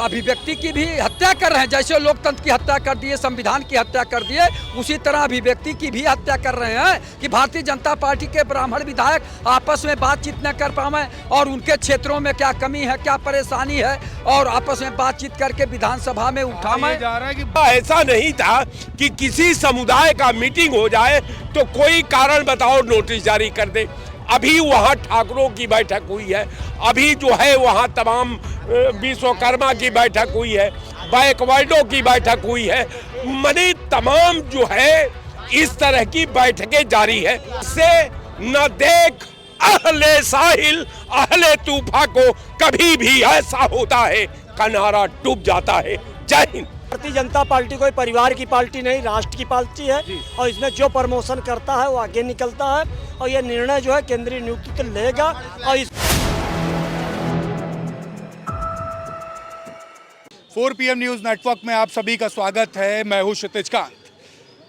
अभिव्यक्ति की भी हत्या कर रहे हैं। जैसे लोकतंत्र की हत्या कर दिए, संविधान की हत्या कर दिए, उसी तरह अभिव्यक्ति की भी हत्या कर रहे हैं कि भारतीय जनता पार्टी के ब्राह्मण विधायक आपस में बातचीत न कर पाएं और उनके क्षेत्रों में क्या कमी है, क्या परेशानी है, और आपस में बातचीत करके विधानसभा में उठाएं जा रहा है कि ऐसा नहीं था कि किसी समुदाय का मीटिंग हो जाए तो कोई कारण बताओ नोटिस जारी कर दे। अभी वहाँ ठाकुरों की बैठक हुई है, अभी जो है वहाँ तमाम विश्वकर्मा की बैठक हुई है, बैकवर्डों की बैठक हुई है, मने तमाम जो है इस तरह की बैठकें जारी है। से न देख अहले साहिल अहले तूफा को कभी भी ऐसा होता है का नारा डूब जाता है। जय हिंद। भारतीय जनता पार्टी कोई परिवार की पार्टी नहीं, राष्ट्र की पार्टी है और इसमें जो प्रमोशन करता है वो आगे निकलता है और ये निर्णय जो है केंद्रीय नेतृत्व लेगा। और इस 4 PM न्यूज़ नेटवर्क में आप सभी का स्वागत है। मैं हूं क्षितिज कांत।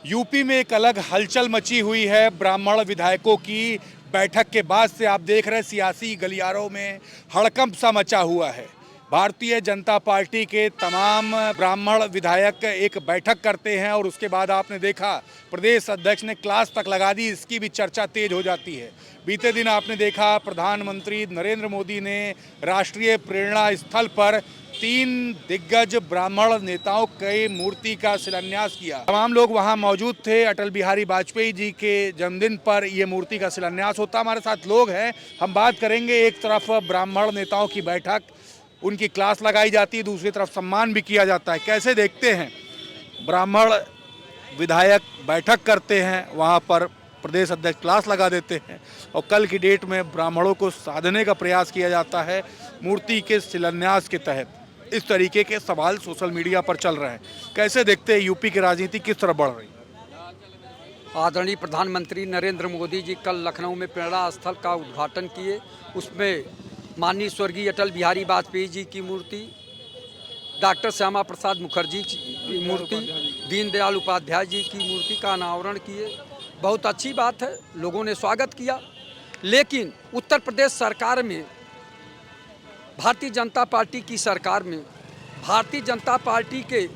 यूपी में एक अलग हलचल मची हुई है ब्राह्मण विधायकों की बैठक के बाद से। आप देख रहे हैं सियासी गलियारों में हड़कंप सा मचा हुआ है। भारतीय जनता पार्टी के तमाम ब्राह्मण विधायक एक बैठक करते हैं और उसके बाद आपने देखा प्रदेश अध्यक्ष ने क्लास तक लगा दी, इसकी भी चर्चा तेज हो जाती है। बीते दिन आपने देखा प्रधानमंत्री नरेंद्र मोदी ने राष्ट्रीय प्रेरणा स्थल पर 3 दिग्गज ब्राह्मण नेताओं की मूर्ति का शिलान्यास किया। तमाम लोग वहां मौजूद थे। अटल बिहारी वाजपेयी जी के जन्मदिन पर यह मूर्ति का शिलान्यास होता। हमारे साथ लोग हैं, हम बात करेंगे। एक तरफ ब्राह्मण नेताओं की बैठक, उनकी क्लास लगाई जाती है, दूसरी तरफ सम्मान भी किया जाता है। कैसे देखते हैं? ब्राह्मण विधायक बैठक करते हैं, वहाँ पर प्रदेश अध्यक्ष क्लास लगा देते हैं और कल की डेट में ब्राह्मणों को साधने का प्रयास किया जाता है मूर्ति के शिलान्यास के तहत। इस तरीके के सवाल सोशल मीडिया पर चल रहे हैं। कैसे देखते हैं यूपी की राजनीति किस तरह बढ़ रही है? आदरणीय प्रधानमंत्री नरेंद्र मोदी जी कल लखनऊ में प्रेरणा स्थल का उद्घाटन किए। उसमें माननीय स्वर्गीय अटल बिहारी वाजपेयी जी की मूर्ति, डॉक्टर श्यामा प्रसाद मुखर्जी की मूर्ति, दीनदयाल उपाध्याय जी की मूर्ति का अनावरण किए। बहुत अच्छी बात है, लोगों ने स्वागत किया। लेकिन उत्तर प्रदेश सरकार में, भारतीय जनता पार्टी की सरकार में, भारतीय जनता पार्टी के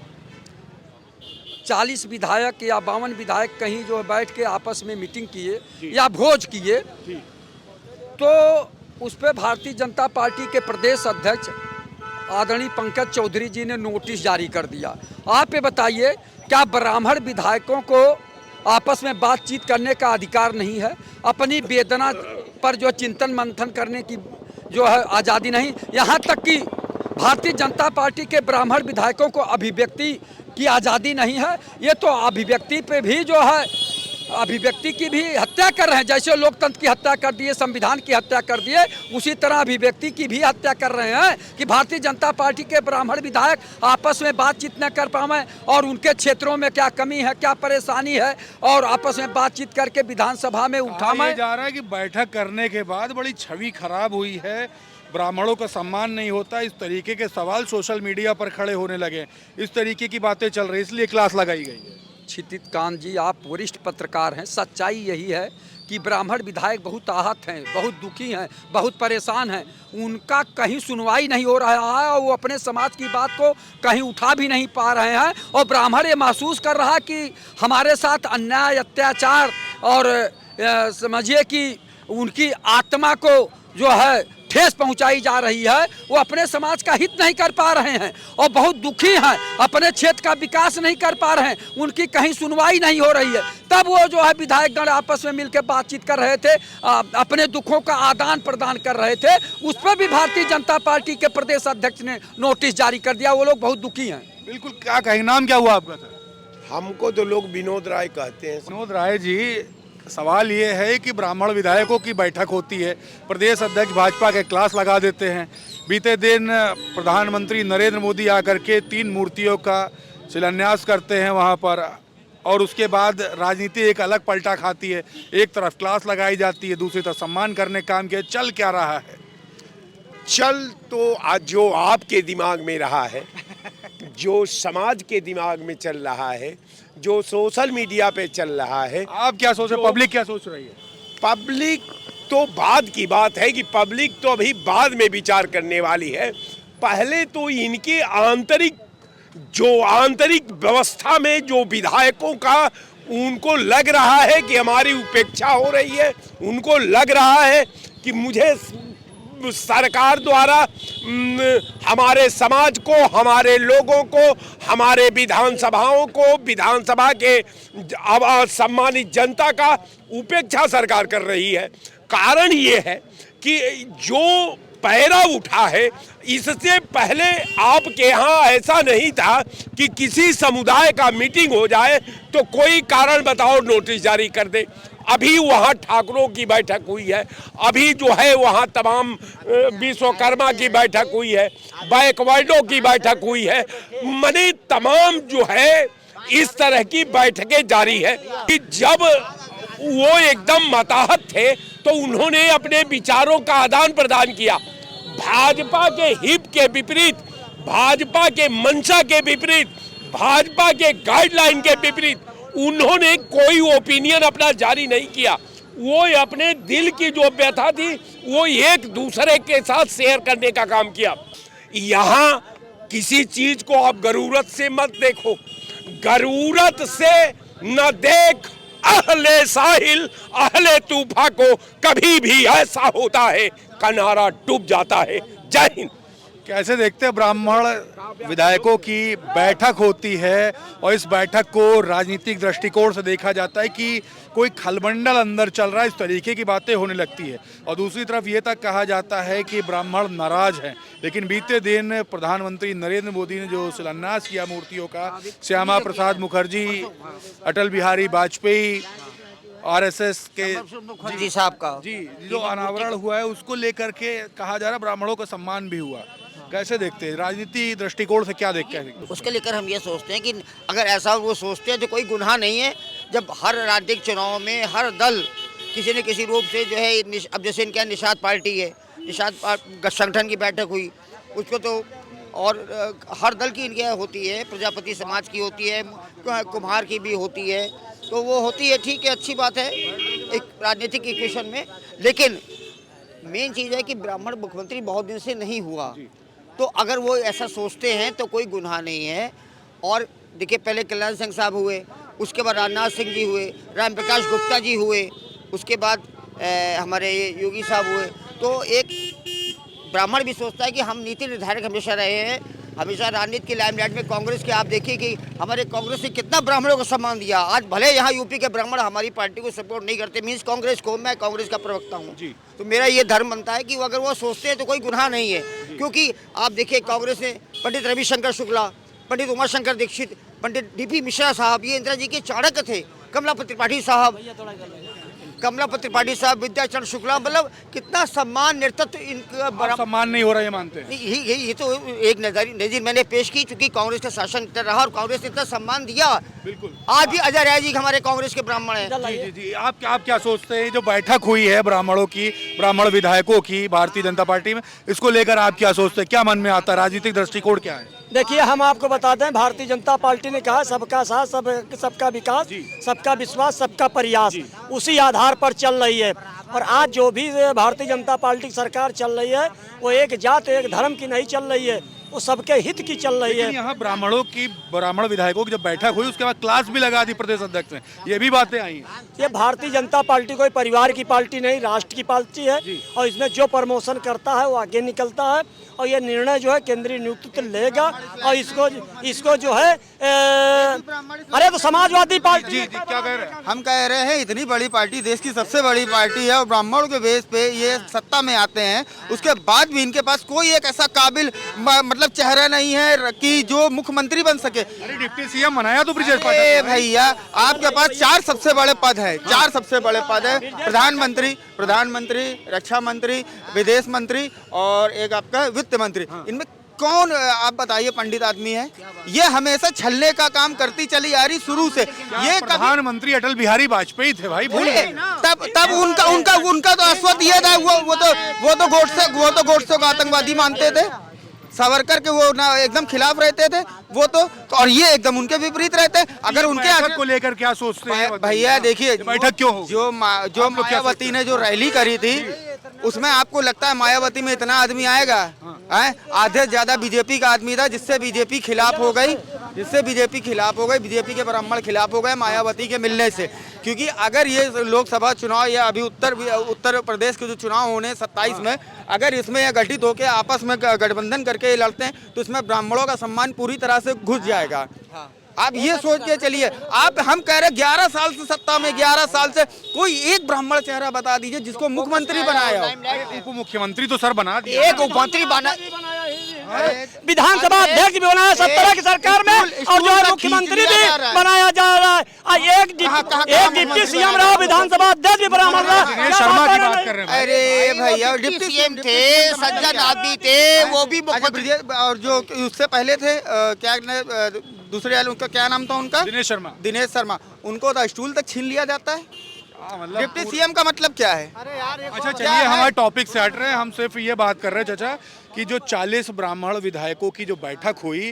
40 विधायक या 52 विधायक कहीं जो बैठ के आपस में मीटिंग किए या भोज किए, तो उस पर भारतीय जनता पार्टी के प्रदेश अध्यक्ष आदरणीय पंकज चौधरी जी ने नोटिस जारी कर दिया। आप ये बताइए, क्या ब्राह्मण विधायकों को आपस में बातचीत करने का अधिकार नहीं है? अपनी वेदना पर जो चिंतन मंथन करने की जो है आज़ादी नहीं? यहाँ तक कि भारतीय जनता पार्टी के ब्राह्मण विधायकों को अभिव्यक्ति की आज़ादी नहीं है। ये तो अभिव्यक्ति पे भी जो है अभिव्यक्ति की भी हत्या कर रहे हैं। जैसे लोकतंत्र की हत्या कर दिए, संविधान की हत्या कर दिए, उसी तरह अभिव्यक्ति की भी हत्या कर रहे हैं कि भारतीय जनता पार्टी के ब्राह्मण विधायक आपस में बातचीत न कर पाएं और उनके क्षेत्रों में क्या कमी है, क्या परेशानी है, और आपस में बातचीत करके विधानसभा में उठाएं। जा रहा है कि बैठक करने के बाद बड़ी छवि खराब हुई है, ब्राह्मणों का सम्मान नहीं होता, इस तरीके के सवाल सोशल मीडिया पर खड़े होने लगे। इस तरीके की बातें चल रही, इसलिए क्लास लगाई गई है। क्षितिज कांत जी, आप वरिष्ठ पत्रकार हैं, सच्चाई यही है कि ब्राह्मण विधायक बहुत आहत हैं, बहुत दुखी हैं, बहुत परेशान हैं। उनका कहीं सुनवाई नहीं हो रहा है और वो अपने समाज की बात को कहीं उठा भी नहीं पा रहे हैं। और ब्राह्मण ये महसूस कर रहा कि हमारे साथ अन्याय, अत्याचार और समझिए कि उनकी आत्मा को जो है ठेस पहुंचाई जा रही है। वो अपने समाज का हित नहीं कर पा रहे हैं और बहुत दुखी हैं, अपने क्षेत्र का विकास नहीं कर पा रहे हैं, उनकी कहीं सुनवाई नहीं हो रही है। तब वो जो है विधायकगण आपस में मिलकर बातचीत कर रहे थे, अपने दुखों का आदान प्रदान कर रहे थे। उस पर भी भारतीय जनता पार्टी के प्रदेश अध्यक्ष ने नोटिस जारी कर दिया। वो लोग बहुत दुखी हैं। बिल्कुल। क्या कहेंगे, नाम क्या हुआ आपका सर? हमको तो लोग विनोद राय कहते हैं। विनोद राय जी, सवाल ये है कि ब्राह्मण विधायकों की बैठक होती है, प्रदेश अध्यक्ष भाजपा के क्लास लगा देते हैं। बीते दिन प्रधानमंत्री नरेंद्र मोदी आकर के 3 मूर्तियों का शिलान्यास करते हैं वहाँ पर, और उसके बाद राजनीति एक अलग पलटा खाती है। एक तरफ क्लास लगाई जाती है, दूसरी तरफ सम्मान करने का काम किया। चल क्या रहा है? चल तो आज जो आपके दिमाग में रहा है, जो समाज के दिमाग में चल रहा है, जो सोशल मीडिया पे चल रहा है। आप क्या सोच रहे, पब्लिक क्या सोच रही है? पब्लिक तो बाद की बात है कि पब्लिक तो अभी बाद में विचार करने वाली है। पहले तो इनके आंतरिक व्यवस्था में जो विधायकों का उनको लग रहा है कि हमारी उपेक्षा हो रही है, उनको लग रहा है कि मुझे सरकार द्वारा हमारे समाज को, हमारे लोगों को, हमारे विधानसभाओं को, विधानसभा के सम्मानित जनता का उपेक्षा सरकार कर रही है। कारण ये है कि जो पैरा उठा है, इससे पहले आपके यहाँ ऐसा नहीं था कि किसी समुदाय का मीटिंग हो जाए तो कोई कारण बताओ नोटिस जारी कर दे। अभी वहाँ ठाकुरों की बैठक हुई है, अभी जो है वहाँ तमाम विश्वकर्मा की बैठक हुई है, बैकवर्डों की बैठक हुई है, मने तमाम जो है इस तरह की बैठकें जारी है कि जब वो एकदम मताहत थे तो उन्होंने अपने विचारों का आदान प्रदान किया। भाजपा के हित के विपरीत, भाजपा के मंशा के विपरीत, भाजपा के गाइडलाइन के विपरीत उन्होंने कोई ओपिनियन अपना जारी नहीं किया। वो अपने दिल की जो व्यथा थी वो एक दूसरे के साथ शेयर करने का काम किया। यहाँ किसी चीज को आप गरूरत से मत देखो, गरूरत से न देख अहले साहिल अहले तूफा को, कभी भी ऐसा होता है किनारा डूब जाता है। जय हिंद। कैसे देखते हैं ब्राह्मण विधायकों की बैठक होती है और इस बैठक को राजनीतिक दृष्टिकोण से देखा जाता है कि कोई खलबंडल अंदर चल रहा है, इस तरीके की बातें होने लगती है। और दूसरी तरफ ये तक कहा जाता है कि ब्राह्मण नाराज हैं। लेकिन बीते दिन प्रधानमंत्री नरेंद्र मोदी ने जो शिलान्यास किया मूर्तियों का, श्यामा प्रसाद मुखर्जी, अटल बिहारी वाजपेयी, आरएसएस के जी साहब का जी जो अनावरण हुआ है उसको लेकर के कहा जा रहा है ब्राह्मणों का सम्मान भी हुआ। कैसे देखते हैं, राजनीति दृष्टिकोण से क्या देखते हैं? उसके लेकर हम ये सोचते हैं कि अगर ऐसा वो सोचते हैं तो कोई गुनाह नहीं है। जब हर राजनीतिक चुनाव में हर दल किसी न किसी रूप से जो है, अब जैसे इनके यहाँ निषाद पार्टी है, निषाद संगठन की बैठक हुई, उसको तो और हर दल की इनके यहाँ होती है, प्रजापति समाज की होती है, कुम्हार की भी होती है, तो वो होती है, ठीक है, अच्छी बात है एक राजनीतिक इक्वेशन में। लेकिन मेन चीज़ है कि ब्राह्मण मुख्यमंत्री बहुत दिन से नहीं हुआ, तो अगर वो ऐसा सोचते हैं तो कोई गुनाह नहीं है। और देखिए, पहले कल्याण सिंह साहब हुए, उसके बाद राजनाथ सिंह जी हुए, राम प्रकाश गुप्ता जी हुए, उसके बाद हमारे योगी साहब हुए। तो एक ब्राह्मण भी सोचता है कि हम नीति निर्धारक हमेशा रहे हैं, हमेशा राजनीति के लाइमलाइट में। कांग्रेस के आप देखिए कि हमारे कांग्रेस ने कितना ब्राह्मणों को सम्मान दिया। आज भले यहाँ यूपी के ब्राह्मण हमारी पार्टी को सपोर्ट नहीं करते, मीन्स कांग्रेस को, मैं कांग्रेस का प्रवक्ता हूँ, तो मेरा ये धर्म बनता है कि अगर वो सोचते हैं तो कोई गुनाह नहीं है। क्योंकि आप देखिए, कांग्रेस ने पंडित रविशंकर शुक्ला, पंडित उमाशंकर दीक्षित, पंडित डीपी मिश्रा साहब, ये इंदिरा जी के चाणक्य थे, कमलापति त्रिपाठी साहब, विद्याचरण शुक्ला, मतलब कितना सम्मान नेतृत्व इनका। सम्मान नहीं हो रहा, ये मानते हैं? ये तो एक नज़र मैंने पेश की, चूंकि कांग्रेस का शासन रहा और कांग्रेस ने इतना सम्मान दिया। बिल्कुल। आज भी अजय राय जी हमारे कांग्रेस के ब्राह्मण हैं। जी, आप क्या सोचते हैं, जो बैठक हुई है ब्राह्मणों की, ब्राह्मण विधायकों की भारतीय जनता पार्टी में, इसको लेकर आप क्या सोचते हैं, क्या मन में आता है, राजनीतिक दृष्टिकोण क्या है? देखिए, हम आपको बताते हैं, भारतीय जनता पार्टी ने कहा सबका साथ, सबका विकास, सबका विश्वास, सबका प्रयास, उसी आधार पर चल रही है। और आज जो भी भारतीय जनता पार्टी की सरकार चल रही है वो एक जात एक धर्म की नहीं चल रही है, वो सबके हित की चल रही है। यहाँ ब्राह्मण विधायकों की जब बैठक हुई उसके बाद क्लास भी लगा दी प्रदेश अध्यक्ष ने, ये भी बातें आई हैं। ये भारतीय जनता पार्टी कोई परिवार की पार्टी नहीं, राष्ट्र की पार्टी है, और इसमें जो प्रमोशन करता है वो आगे निकलता है। और ये निर्णय जो है केंद्रीय नेतृत्व लेगा, और इसको जो है अरे तो समाजवादी पार्टी जी क्या कह रहे हैं? हम कह रहे हैं, इतनी बड़ी पार्टी, देश की सबसे बड़ी पार्टी है, और ब्राह्मणों के बेस पे ये सत्ता में आते हैं, उसके बाद भी इनके पास कोई एक ऐसा काबिल मतलब चेहरा नहीं है कि जो मुख्यमंत्री बन सके। अरे डिप्टी सीएम बनाया तो ब्रिजेश पाठक। अरे भैया, आपके पास 4 सबसे बड़े पद है, 4 सबसे बड़े पद है, प्रधानमंत्री, रक्षा मंत्री, विदेश मंत्री और एक आपका वित्त मंत्री। इनमें कौन, आप बताइए, पंडित आदमी है? ये हमेशा छलने का काम करती चली आ रही शुरू से। ये प्रधानमंत्री अटल बिहारी वाजपेयी थे भाई, भूल गए? तब उनका तो अश्वत ये था, वो तो गोडसे को आतंकवादी मानते थे। सावरकर के वो ना एकदम खिलाफ रहते थे वो तो, और ये एकदम उनके विपरीत रहते हैं। अगर उनके बैठक को लेकर क्या सोचते हैं? भैया देखिए, ये बैठक क्यों हो? जो मायावती ने जो रैली करी थी उसमें आपको लगता है मायावती में इतना आदमी आएगा? आधे से ज्यादा बीजेपी का आदमी था, जिससे बीजेपी खिलाफ हो गई, बीजेपी के ब्राह्मण खिलाफ हो गए मायावती के मिलने से। क्योंकि अगर ये लोकसभा चुनाव या अभी उत्तर प्रदेश के जो चुनाव होने 27 में, अगर इसमें ये गठित होकर आपस में गठबंधन करके ये लड़ते हैं तो इसमें ब्राह्मणों का सम्मान पूरी तरह से घुस जाएगा। आप ये सोच के चलिए, हम कह रहे 11 साल से सत्ता में, 11 साल से कोई एक ब्राह्मण चेहरा बता दीजिए जिसको मुख्यमंत्री बनाया हो। उप मुख्यमंत्री तो सर बना दिया, एक उपमंत्री बना, विधानसभा अध्यक्ष भी बनाया 17 की सरकार में, और जो है मुख्यमंत्री भी बनाया जा रहा है। एक डिप्टी सीएम रहा, विधानसभा अध्यक्ष भी बना दिनेश शर्मा की बात कर रहे हैं। अरे भैया, डिप्टी सीएम थे, सज्जन आदमी थे, वो भी मुख्यमंत्री। और जो उससे पहले थे क्या दूसरे वाले, उनका क्या नाम था उनका? दिनेश शर्मा। उनको तो स्टूल तक छीन लिया जाता है। डिप्टी सीएम का मतलब क्या है? अच्छा चलिए, हमारे टॉपिक से हट रहे हैं, हम सिर्फ ये बात कर रहे हैं चाचा कि जो 40 ब्राह्मण विधायकों की जो बैठक हुई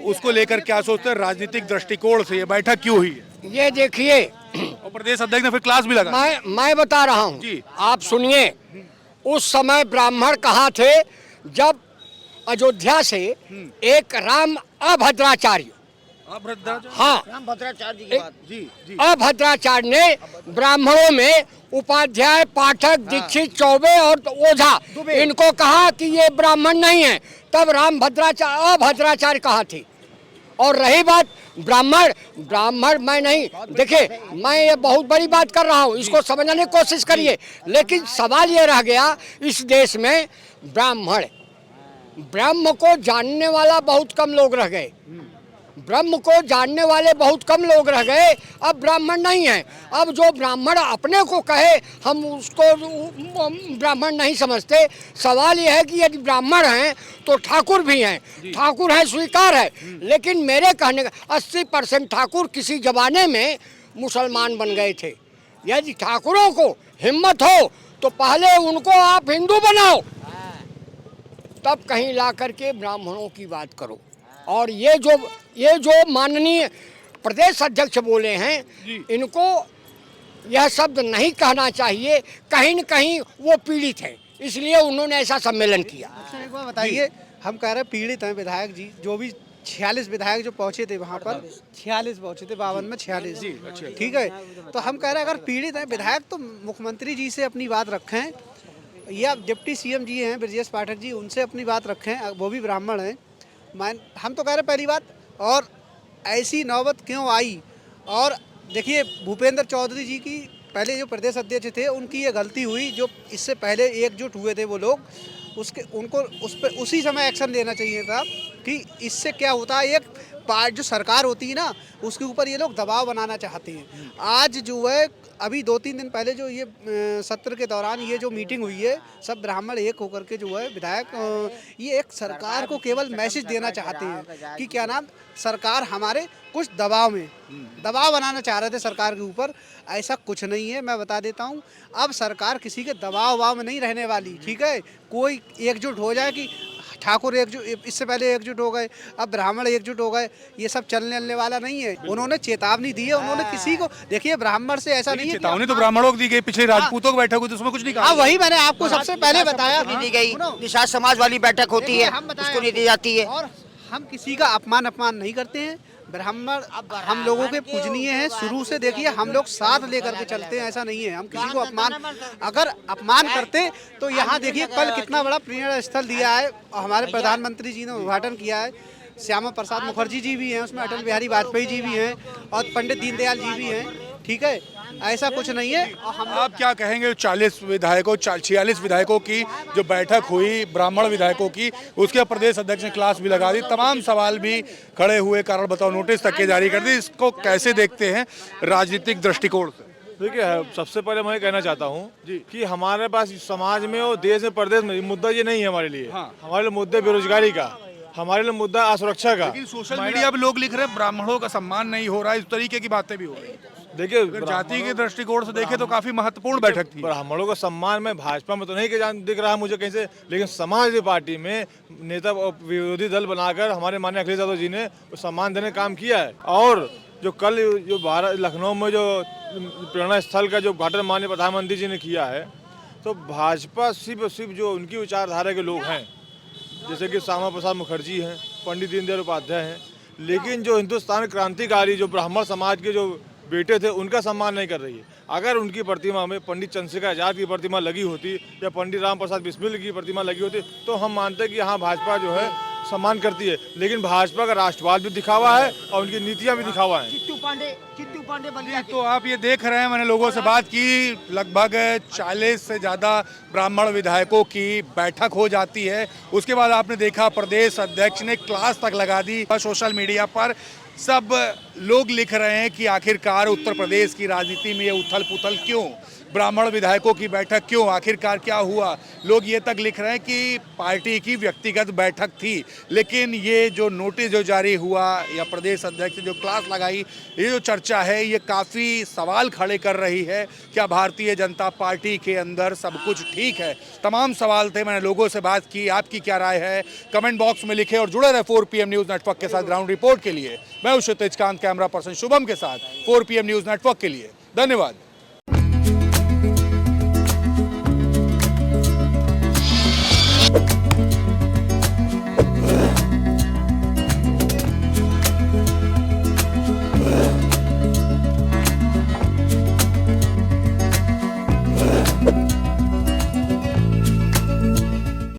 उसको लेकर क्या सोचते हैं? राजनीतिक दृष्टिकोण से ये बैठक क्यों हुई है? ये देखिए, और प्रदेश अध्यक्ष ने फिर क्लास भी लगा। मैं बता रहा हूँ, आप सुनिए। उस समय ब्राह्मण कहाँ थे जब अयोध्या से एक राम अभद्राचार्य, हाँ, अभद्राचार्य ने ब्राह्मणों में उपाध्याय, पाठक, दीक्षित, चौबे और ओझा इनको कहा कि ये ब्राह्मण नहीं है। तब अभद्राचार्य कहा थी। और रही बात ब्राह्मण मैं नहीं, देखिए मैं ये बहुत बड़ी बात कर रहा हूँ, इसको समझने की कोशिश करिए। लेकिन सवाल ये रह गया इस देश में, ब्रह्म को जानने वाला बहुत कम लोग रह गए, ब्रह्म को जानने वाले बहुत कम लोग रह गए। अब ब्राह्मण नहीं है। अब जो ब्राह्मण अपने को कहे हम उसको ब्राह्मण नहीं समझते। सवाल यह है कि यदि ब्राह्मण हैं तो ठाकुर भी हैं, ठाकुर है स्वीकार है। लेकिन मेरे कहने का 80% ठाकुर किसी जमाने में मुसलमान बन गए थे। यदि ठाकुरों को हिम्मत हो तो पहले उनको आप हिंदू बनाओ, तब कहीं ला करके ब्राह्मणों की बात करो। और ये जो माननीय प्रदेश अध्यक्ष बोले हैं, इनको यह शब्द नहीं कहना चाहिए। कहीं न कहीं वो पीड़ित हैं, इसलिए उन्होंने ऐसा सम्मेलन किया। एक बात बताइए, हम कह रहे हैं पीड़ित हैं विधायक जी, जो भी 46 विधायक जो पहुंचे थे वहाँ पर, 46 पहुंचे थे, 52 में 46, ठीक है। तो हम कह रहे हैं अगर पीड़ित हैं विधायक तो मुख्यमंत्री जी से अपनी बात रखें, या डिप्टी सीएम जी हैं ब्रजेश पाठक जी, उनसे अपनी बात रखें, वो भी ब्राह्मण हैं। हम तो कह रहे हैं पहली बात, और ऐसी नौबत क्यों आई? और देखिए भूपेंद्र चौधरी जी की पहले जो प्रदेश अध्यक्ष थे उनकी ये गलती हुई, जो इससे पहले एकजुट हुए थे वो लोग, उनको उस पर उसी समय एक्शन लेना चाहिए था। कि इससे क्या होता है, एक पार्टी जो सरकार होती है ना उसके ऊपर ये लोग दबाव बनाना चाहते हैं। आज जो है अभी 2-3 दिन पहले जो ये सत्र के दौरान ये जो मीटिंग हुई है, सब ब्राह्मण एक होकर के जो है विधायक, ये एक सरकार को केवल मैसेज देना चाहते हैं कि क्या नाम, सरकार हमारे कुछ दबाव बनाना चाह रहे थे सरकार के ऊपर। ऐसा कुछ नहीं है, मैं बता देता हूँ। अब सरकार किसी के दबाव में नहीं रहने वाली, ठीक है। कोई एकजुट हो जाए कि ठाकुर एकजुट, इससे पहले एकजुट हो गए, अब ब्राह्मण एकजुट हो गए, ये सब चलने वाला नहीं है। उन्होंने चेतावनी दी है, उन्होंने किसी को, देखिए ब्राह्मण से ऐसा नहीं है। चेतावनी तो ब्राह्मणों को दी गई, पिछले राजपूतों की बैठक हुई तो उसमें कुछ नहीं कहा। वही मैंने आपको सबसे पहले बताया, दी गई निषाद समाज वाली बैठक होती है, उसको नहीं दी जाती है। और हम किसी का अपमान नहीं करते हैं। ब्राह्मण हम लोगों के पूजनीय हैं शुरू से। देखिए हम लोग साथ लेकर के चलते हैं, ऐसा नहीं है हम किसी को अगर अपमान करते तो यहाँ देखिए कल कितना बड़ा प्रेरणा स्थल दिया है हमारे प्रधानमंत्री जी ने, उद्घाटन किया है। श्यामा प्रसाद मुखर्जी जी भी हैं उसमें, अटल बिहारी वाजपेयी जी भी हैं और पंडित दीनदयाल जी भी हैं, ठीक है। ऐसा कुछ नहीं है। आप क्या कहेंगे 46 विधायकों की जो बैठक हुई ब्राह्मण विधायकों की, उसके प्रदेश अध्यक्ष ने क्लास भी लगा दी, तमाम सवाल भी खड़े हुए, कारण बताओ नोटिस तक के जारी कर दी। इसको कैसे देखते हैं राजनीतिक दृष्टिकोण से? देखिए, सबसे पहले मैं कहना चाहता हूँ कि हमारे पास समाज में और देश में प्रदेश में मुद्दा ये नहीं है हमारे लिए। हमारे लिए मुद्दा बेरोजगारी का, हमारे लिए मुद्दा असुरक्षा का। लेकिन सोशल मीडिया पे लोग लिख रहे हैं ब्राह्मणों का सम्मान नहीं हो रहा है, इस तरीके की बातें भी हो रही है। देखिए अगर जाति के दृष्टिकोण से देखें तो काफी महत्वपूर्ण बैठक थी। ब्राह्मणों का सम्मान में भाजपा में तो नहीं दिख रहा मुझे कहीं से, लेकिन समाजवादी पार्टी में नेता विरोधी दल बनाकर हमारे माननीय अखिलेश यादव जी ने सम्मान देने का काम किया है। और जो कल जो भारत लखनऊ में जो प्रेरणा स्थल का जो उद्घाटन माननीय प्रधानमंत्री जी ने किया है, तो भाजपा सिर्फ जो उनकी विचारधारा के लोग हैं, जैसे कि श्यामा प्रसाद मुखर्जी हैं, पंडित दीनदयाल उपाध्याय हैं, लेकिन जो हिंदुस्तान क्रांतिकारी जो ब्राह्मण समाज के जो बेटे थे उनका सम्मान नहीं कर रही है। अगर उनकी प्रतिमा में पंडित चंद्रशेखर आजाद की प्रतिमा लगी होती या पंडित राम प्रसाद बिस्मिल की प्रतिमा लगी होती तो हम मानते कि हाँ भाजपा जो है सम्मान करती है, लेकिन भाजपा का राष्ट्रवाद भी दिखावा है और उनकी नीतियां भी दिखावा है। चित्तू पांडे बलिया तो आप ये देख रहे हैं, मैंने लोगों से बात की, लगभग 40 से ज़्यादा ब्राह्मण विधायकों की बैठक हो जाती है। उसके बाद आपने देखा प्रदेश अध्यक्ष ने क्लास तक लगा दी। सोशल मीडिया पर सब लोग लिख रहे हैं कि आखिरकार उत्तर प्रदेश की राजनीति में ये उथल पुथल क्यों, ब्राह्मण विधायकों की बैठक क्यों, आखिरकार क्या हुआ। लोग ये तक लिख रहे हैं कि पार्टी की व्यक्तिगत बैठक थी, लेकिन ये जो नोटिस जो जारी हुआ या प्रदेश अध्यक्ष ने जो क्लास लगाई, ये जो चर्चा है ये काफ़ी सवाल खड़े कर रही है। क्या भारतीय जनता पार्टी के अंदर सब कुछ ठीक है? तमाम सवाल थे, मैंने लोगों से बात की। आपकी क्या राय है कमेंट बॉक्स में लिखे और जुड़े रहे 4 PM न्यूज़ नेटवर्क के साथ ग्राउंड रिपोर्ट के लिए। मैं हूं क्षितिज कांत, कैमरा पर्सन शुभम के साथ 4 PM न्यूज़ नेटवर्क के लिए। धन्यवाद।